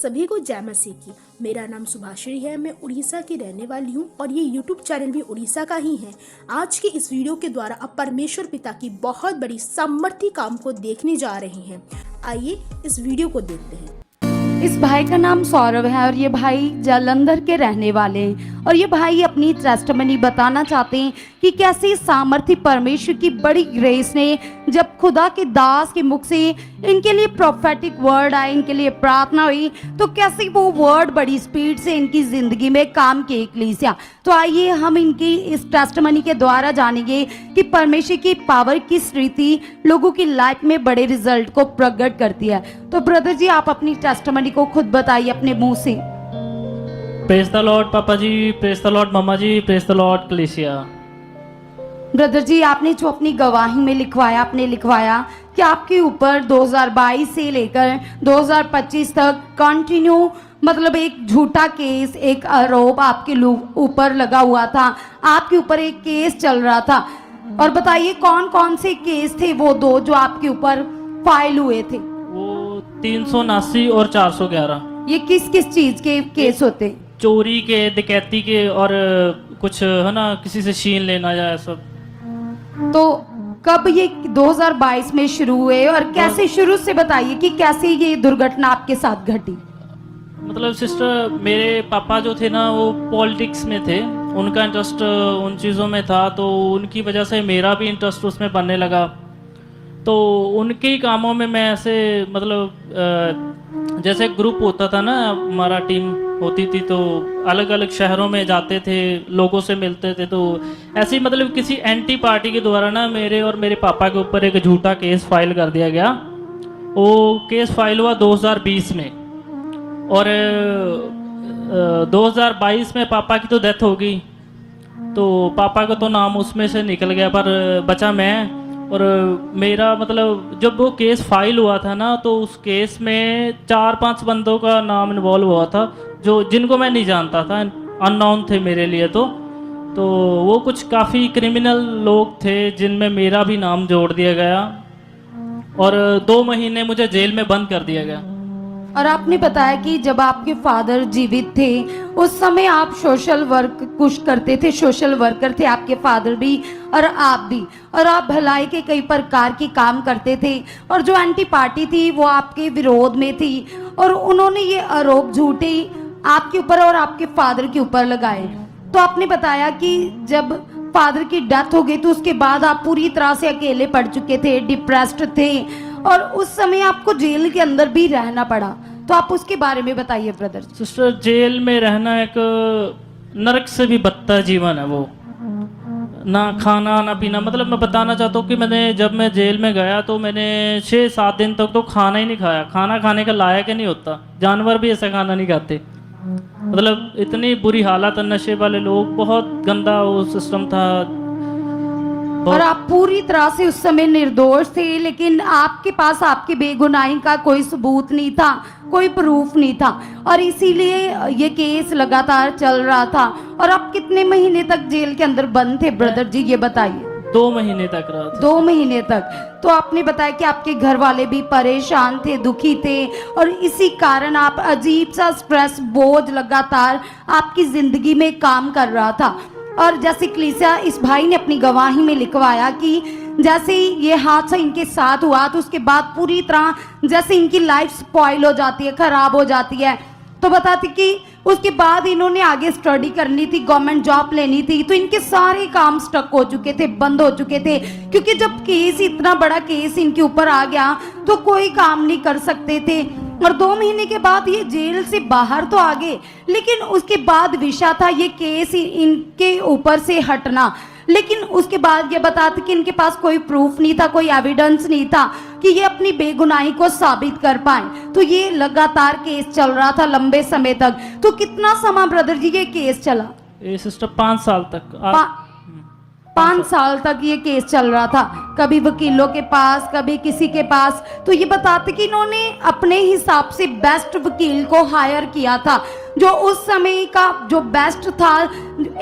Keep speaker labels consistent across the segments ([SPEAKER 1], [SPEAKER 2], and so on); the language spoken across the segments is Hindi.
[SPEAKER 1] सभी को जय मसीह की। मेरा नाम सुभाश्री है। मैं उड़ीसा की रहने वाली हूँ और ये यूट्यूब चैनल भी उड़ीसा का ही है। आज की इस वीडियो के द्वारा अब परमेश्वर पिता की बहुत बड़ी सामर्थ्य काम को देखने जा रहे हैं। आइए इस वीडियो को देखते हैं।
[SPEAKER 2] इस भाई का नाम सौरभ है और ये भाई जालंधर के रहने वाले हैं और ये भाई अपनी टेस्टमनी बताना चाहते हैं कि कैसे सामर्थ्य परमेश्वर की बड़ी ग्रेस ने जब खुदा के दास के मुख से इनके लिए प्रोफेटिक वर्ड आए, इनके लिए प्रार्थना हुई, तो कैसे वो वर्ड बड़ी स्पीड से इनकी जिंदगी में काम किए कलीसिया। तो आइए हम इनकी इस टेस्टमनी के द्वारा जानेंगे कि परमेश्वर की पावर किस रीति लोगों की लाइफ में बड़े रिजल्ट को प्रकट करती है। तो ब्रदर जी, आप अपनी टेस्टमनी को खुद बताइए अपने मुंह से।
[SPEAKER 3] प्रेज द लॉर्ड पापा जी, प्रेज द लॉर्ड मम्मा जी, प्रेज द लॉर्ड कलीसिया।
[SPEAKER 2] ब्रदर जी, आपने जो अपनी गवाही में लिखवाया, आपने लिखवाया कि आपके ऊपर 2022 से लेकर 2025 तक कंटिन्यू मतलब एक झूठा केस, एक आरोप आपके ऊपर लगा हुआ था, आपके ऊपर एक केस चल रहा था। और बताइए कौन कौन से केस थे वो दो जो आपके ऊपर फाइल हुए थे?
[SPEAKER 3] वो 379 और 411।
[SPEAKER 2] ये किस किस चीज के केस होते?
[SPEAKER 3] चोरी के, डकैती के और कुछ है ना, किसी से छीन लेना या सब।
[SPEAKER 2] तो कब ये 2022 में शुरू हुए और कैसे, शुरू से बताइए कि कैसे ये दुर्घटना आपके साथ घटी?
[SPEAKER 3] मतलब सिस्टर, मेरे पापा जो थे ना वो पॉलिटिक्स में थे, उनका इंटरेस्ट उन चीज़ों में था, तो उनकी वजह से मेरा भी इंटरेस्ट उसमें बनने लगा। तो उनके ही कामों में मैं ऐसे मतलब जैसे ग्रुप होता था ना, हमारा टीम होती थी, तो अलग अलग शहरों में जाते थे, लोगों से मिलते थे। तो ऐसे ही मतलब किसी एंटी पार्टी के द्वारा ना मेरे और मेरे पापा के ऊपर एक झूठा केस फाइल कर दिया गया। वो केस फाइल हुआ 2020 में और 2022 में पापा की तो डेथ हो गई, तो पापा का तो नाम उसमें से निकल गया, पर बचा मैं। और मेरा मतलब जब वो केस फाइल हुआ था ना, तो उस केस में 4-5 बंदों का नाम इन्वॉल्व हुआ था जो जिनको मैं नहीं जानता था, अननोन थे मेरे लिए। तो वो कुछ काफ़ी क्रिमिनल लोग थे जिनमें मेरा भी नाम जोड़ दिया गया और 2 महीने मुझे जेल में बंद कर दिया गया।
[SPEAKER 2] और आपने बताया कि जब आपके फादर जीवित थे उस समय आप सोशल वर्क कुछ करते थे, सोशल वर्कर थे आपके फादर भी और आप भी, और आप भलाई के कई प्रकार के काम करते थे। और जो एंटी पार्टी थी वो आपके विरोध में थी और उन्होंने ये आरोप झूठे आपके ऊपर और आपके फादर के ऊपर लगाए। तो आपने बताया कि जब फादर की डेथ हो गई तो उसके बाद आप पूरी तरह से अकेले पड़ चुके थे, डिप्रेस्ड थे और उस समय आपको जेल के अंदर भी रहना पड़ा। तो आप उसके बारे में बताइए ब्रदर।
[SPEAKER 3] सिस्टर, जेल में रहना एक नरक से भी बदतर जीवन है। वो ना खाना ना पीना, मतलब मैं बताना चाहता हूँ कि जब मैं जेल में गया तो मैंने 6-7 दिन तक तो खाना ही नहीं खाया। खाना खाने का लायक ही नहीं होता, जानवर भी ऐसा खाना नहीं खाते। मतलब इतनी बुरी हालत, नशे वाले लोग, बहुत गंदा वो सिस्टम था।
[SPEAKER 2] और आप पूरी तरह से उस समय निर्दोष थे, लेकिन आपके पास आपकी बेगुनाही का कोई सबूत नहीं था, कोई प्रूफ नहीं था और इसीलिए ये केस लगातार चल रहा था। और आप कितने महीने तक जेल के अंदर बंद थे ब्रदर जी, ये बताइए?
[SPEAKER 3] 2 महीने तक रहा था।
[SPEAKER 2] 2 महीने तक। तो आपने बताया कि आपके घर वाले भी परेशान थे, दुखी थे और इसी कारण आप अजीब सा स्ट्रेस, बोझ लगातार आपकी जिंदगी में काम कर रहा था। और जैसे कलीसिया, इस भाई ने अपनी गवाही में लिखवाया कि जैसे ही ये हादसा इनके साथ हुआ तो उसके बाद पूरी तरह जैसे इनकी लाइफ स्पॉइल हो जाती है, खराब हो जाती है। तो बताते कि उसके बाद इन्होंने आगे स्टडी करनी थी, गवर्नमेंट जॉब लेनी थी, तो इनके सारे काम स्टक हो चुके थे, बंद हो चुके थे, क्योंकि जब केस, इतना बड़ा केस इनके ऊपर आ गया तो कोई काम नहीं कर सकते थे। और 2 महीने के बाद ये जेल से बाहर तो आ गए, लेकिन उसके बाद विषय था ये केस इनके ऊपर से हटना। लेकिन उसके बाद ये बताते कि इनके पास कोई प्रूफ नहीं था, कोई एविडेंस नहीं था कि ये अपनी बेगुनाही को साबित कर पाए। तो ये लगातार केस चल रहा था लंबे समय तक। तो कितना समय ब्रदर जी ये केस चला?
[SPEAKER 3] ये सिस्टर 5 साल तक
[SPEAKER 2] 5 साल तक ये केस चल रहा था, कभी वकीलों के पास, कभी किसी के पास। तो ये बताते कि इन्होंने अपने हिसाब से बेस्ट वकील को हायर किया था, जो उस समय का जो बेस्ट था,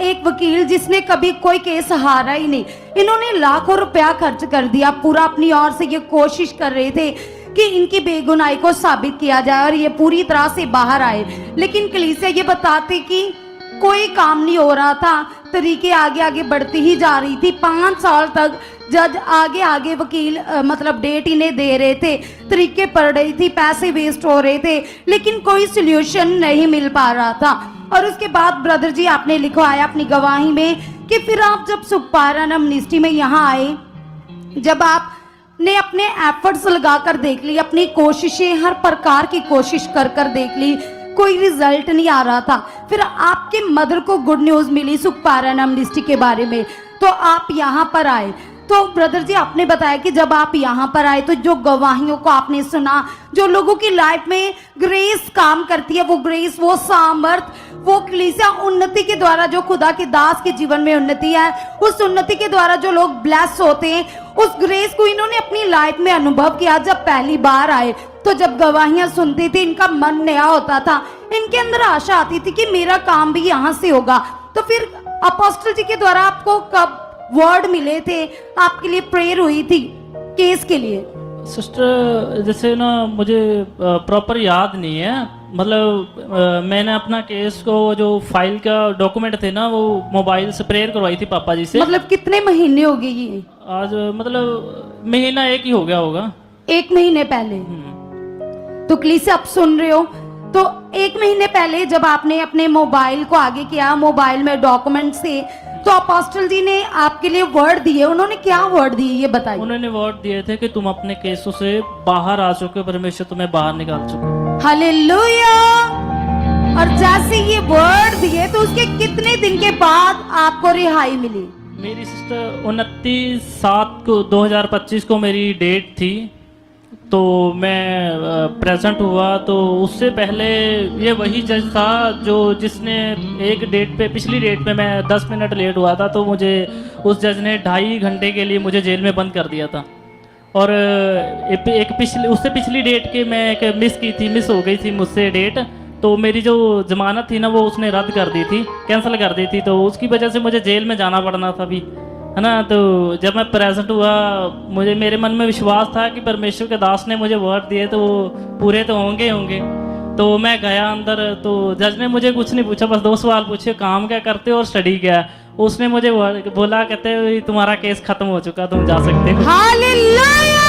[SPEAKER 2] एक वकील जिसने कभी कोई केस हारा ही नहीं। इन्होंने लाखों रुपया खर्च कर दिया, पूरा अपनी ओर से ये कोशिश कर रहे थे कि इनकी बेगुनाही को साबित किया जाए और ये पूरी तरह से बाहर आए। लेकिन कलीसिया ये बताते कि कोई काम नहीं हो रहा था, तरीके आगे आगे बढ़ती ही जा रही थी। 5 साल तक जज आगे आगे वकील मतलब डेट इन्हें दे रहे थे, तरीके पड़ रही थी, पैसे वेस्ट हो रहे थे, लेकिन कोई सोल्यूशन नहीं मिल पा रहा था। और उसके बाद ब्रदर जी आपने लिखवाया अपनी गवाही में कि फिर आप जब सुखपारण एमनेस्टी में यहाँ आए, जब आपने अपने एफर्ट्स लगाकर देख ली, अपनी कोशिशें हर प्रकार की कोशिश कर कर देख ली, कोई रिजल्ट नहीं आ रहा था। फिर आपके मदर को गुड न्यूज मिली सुखपारण एमनेस्टी के बारे में, तो आप यहाँ पर आए। तो ब्रदर जी आपने बताया कि जब आप यहाँ पर आए तो जो गवाहियों को आपने सुना, जो लोगों की लाइफ में ग्रेस काम करती है, वो ग्रेस, वो सामर्थ, वो कलीसिया उन्नति के द्वारा जो खुदा के दास के जीवन में उन्नति है, उस उन्नति के द्वारा जो लोग ब्लेस होते हैं, उस ग्रेस को इन्होंने अपनी लाइफ में अनुभव किया। जब पहली बार आए तो जब गवाहियां सुनते थे, इनका मन नया होता था, इनके अंदर आशा आती थी कि मेरा काम भी यहाँ से होगा। तो फिर अपोस्टल जी के द्वारा आपको कब वर्ड मिले थे, आपके लिए प्रेयर हुई थी केस के लिए?
[SPEAKER 3] सिस्टर जैसे ना मुझे प्रॉपर याद नहीं है, मतलब मैंने अपना केस को जो फाइल का डॉक्यूमेंट थे ना वो मोबाइल से प्रेयर करवाई थी पापा जी से।
[SPEAKER 2] मतलब कितने महीने हो गए ये?
[SPEAKER 3] आज मतलब महीना एक ही हो गया होगा,
[SPEAKER 2] 1 महीने पहले। तो कलीसिया आप सुन रहे हो, तो 1 महीने पहले जब आपने अपने मोबाइल को आगे किया, मोबाइल में डॉक्यूमेंट से, तो अपोस्टल जी ने आपके लिए वर्ड दिए। उन्होंने क्या वर्ड दिए ये बताइए।
[SPEAKER 3] उन्होंने वर्ड दिए थे कि तुम अपने केसों से बाहर आ चुके हो, परमेश्वर तुम्हें बाहर निकाल चुके हो।
[SPEAKER 2] हालेलुया। और जैसे ये वर्ड दिए तो उसके कितने दिन के बाद आपको रिहाई मिली?
[SPEAKER 3] मेरी सिस्टर 29/7/2025 को मेरी डेट थी, तो मैं प्रेजेंट हुआ। तो उससे पहले ये वही जज था जो जिसने एक डेट पे, पिछली डेट पे मैं 10 मिनट लेट हुआ था, तो मुझे उस जज ने 2.5 घंटे के लिए मुझे जेल में बंद कर दिया था। और एक पिछले, उससे पिछली डेट के मैं एक मिस हो गई थी मुझसे डेट, तो मेरी जो जमानत थी ना वो उसने रद्द कर दी थी, कैंसिल कर दी थी, तो उसकी वजह से मुझे जेल में जाना पड़ना था भी, है ना। तो जब मैं प्रेजेंट हुआ, मुझे मेरे मन में विश्वास था कि परमेश्वर के दास ने मुझे वर्ड दिए तो वो पूरे तो होंगे। तो मैं गया अंदर, तो जज ने मुझे कुछ नहीं पूछा, बस 2 सवाल पूछे, काम क्या करते हो और स्टडी क्या है। उसने मुझे बोला, कहते हुए तुम्हारा केस खत्म हो चुका, तुम जा सकते हो।
[SPEAKER 2] हालेलुया।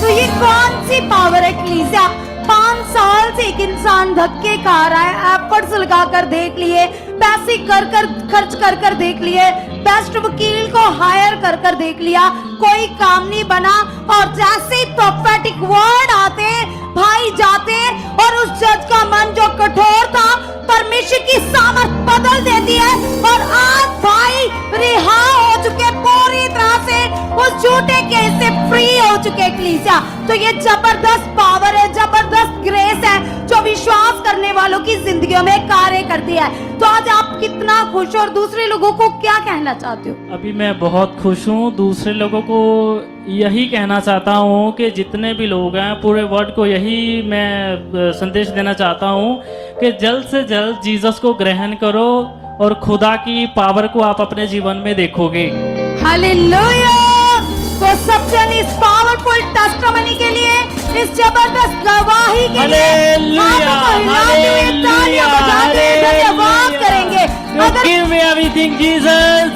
[SPEAKER 2] तो ये कौन सी पावर है कलीसिया? 5 साल से एक इंसान धक्के खा रहा है, एफर्ट्स लगाकर देख लिए, पैसे खर्च कर देख लिए, बेस्ट वकील को हायर कर देख लिया, कोई काम नहीं बना। और जैसे ही प्रोफेटिक वर्ड आते, भाई जाते, और उस जज का मन जो कठोर था, परमेश्वर की सामर्थ बदल देती है, और आज भाई रिहा हो चुके पूरी तरह से, उस झूठे केस से फ्री हो चुके कलीसिया। तो ये जबरदस्त पावर है, जबरदस्त ग्रेस है जो विश्वास करने वालों की जिंदगियों में कार्य करती है। तो आज आप कितना खुश हो और दूसरे लोगों को क्या कहना चाहते हो?
[SPEAKER 3] अभी मैं बहुत खुश हूँ। दूसरे लोगों को यही कहना चाहता हूँ कि जितने भी लोग हैं, पूरे वर्ल्ड को यही मैं संदेश देना चाहता हूँ कि जल्द से जल्द जीसस को ग्रहण करो और खुदा की पावर को आप अपने जीवन में देखोगे।
[SPEAKER 2] हालेलुया। तो सब जन इस पावरफुल टेस्टिमनी के लिए, इस जबरदस्त गवाही के लिए
[SPEAKER 3] हालेलुया, हालेलुया,
[SPEAKER 2] धन्यवाद करेंगे।
[SPEAKER 3] Give me everything, Jesus.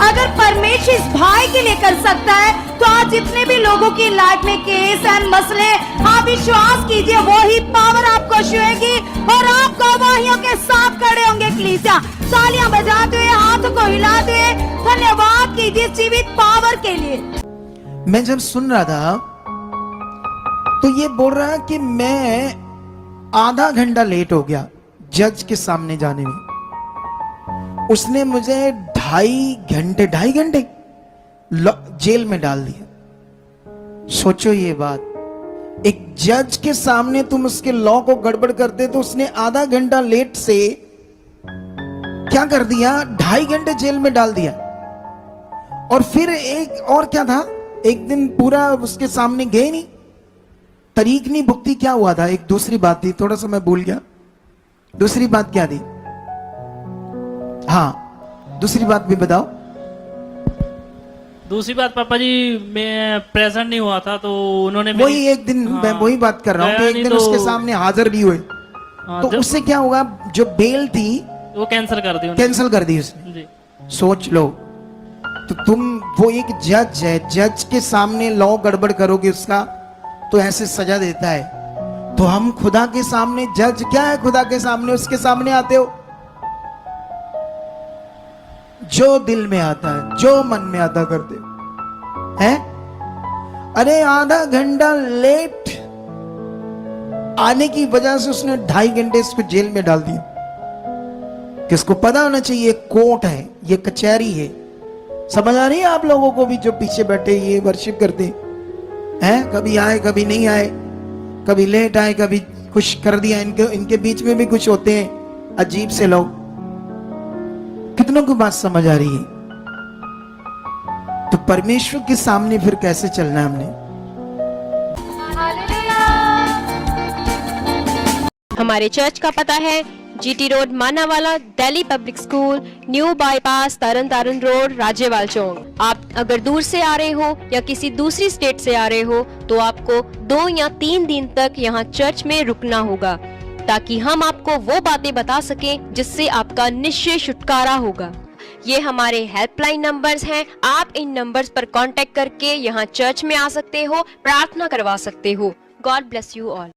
[SPEAKER 2] अगर परमेश्वर इस भाई के लिए कर सकता है, तो आज जितने भी लोगों की लाइफ में केस एंड मसले, आप विश्वास कीजिए वही पावर आपको छुएगी और आप गवाहियों के साथ खड़े होंगे। कलीसिया तालियां बजाते हुए, हाथों को हिलाते हुए धन्यवाद कीजिए जीवित पावर के लिए।
[SPEAKER 4] मैं जब सुन रहा था तो ये बोल रहा है कि मैं आधा घंटा लेट हो गया जज के सामने जाने में। उसने मुझे 2.5 घंटे जेल में डाल दिया। सोचो ये बात, एक जज के सामने तुम उसके लॉ को गड़बड़ करते, तो उसने आधा घंटा लेट से क्या कर दिया, 2.5 घंटे जेल में डाल दिया। और फिर एक और क्या था, एक दिन पूरा उसके सामने गए नहीं, तरीक नहीं भुगती। क्या हुआ था, एक दूसरी बात थी, थोड़ा सा मैं भूल गया। दूसरी बात क्या थी? हाँ, दूसरी बात भी बताओ।
[SPEAKER 3] दूसरी बात पापा जी, मैं प्रेजेंट नहीं हुआ था तो उन्होंने
[SPEAKER 4] वही एक दिन मैं वही बात कर रहा हूँ कि
[SPEAKER 3] गया
[SPEAKER 4] एक
[SPEAKER 3] नहीं
[SPEAKER 4] दिन
[SPEAKER 3] तो-
[SPEAKER 4] उसके सामने हाजिर भी हुए,
[SPEAKER 3] हाँ,
[SPEAKER 4] तो उससे क्या होगा, जो बेल थी
[SPEAKER 3] वो कैंसिल कर दी
[SPEAKER 4] कैंसिल कर दी उसने।
[SPEAKER 3] जी।
[SPEAKER 4] सोच लो, तो तुम, वो एक जज है, जज के सामने लॉ गड़बड़ करोगे उसका तो ऐसे सजा देता है। तो हम खुदा के सामने, जज क्या है खुदा के सामने, उसके सामने आते हो, जो दिल में आता है, जो मन में आता करते हो हैं। अरे आधा घंटा लेट आने की वजह से उसने 2.5 घंटे इसको जेल में डाल दिया। किसको पता होना चाहिए, कोर्ट है, ये कचहरी है। समझ आ रही है आप लोगों को भी, जो पीछे बैठे ये वर्शिप करते हैं, कभी आए कभी नहीं आए, कभी लेट आए कभी कुछ कर दिया। इनके बीच में भी कुछ होते हैं अजीब से लोग। कितनों को बात समझ आ रही है? तो परमेश्वर के सामने फिर कैसे चलना है हमने?
[SPEAKER 5] हमारे चर्च का पता है GT road Manawala, Delhi public school, new bypass, Tarn Taran road, Rajyawal चौक। आप अगर दूर से आ रहे हो या किसी दूसरी स्टेट से आ रहे हो तो आपको 2 या 3 दिन तक यहाँ चर्च में रुकना होगा, ताकि हम आपको वो बातें बता सकें जिससे आपका निश्चय छुटकारा होगा। ये हमारे हेल्पलाइन नंबर्स हैं। आप इन नंबर्स पर कांटेक्ट करके यहाँ चर्च में आ सकते हो, प्रार्थना करवा सकते हो। God bless you all.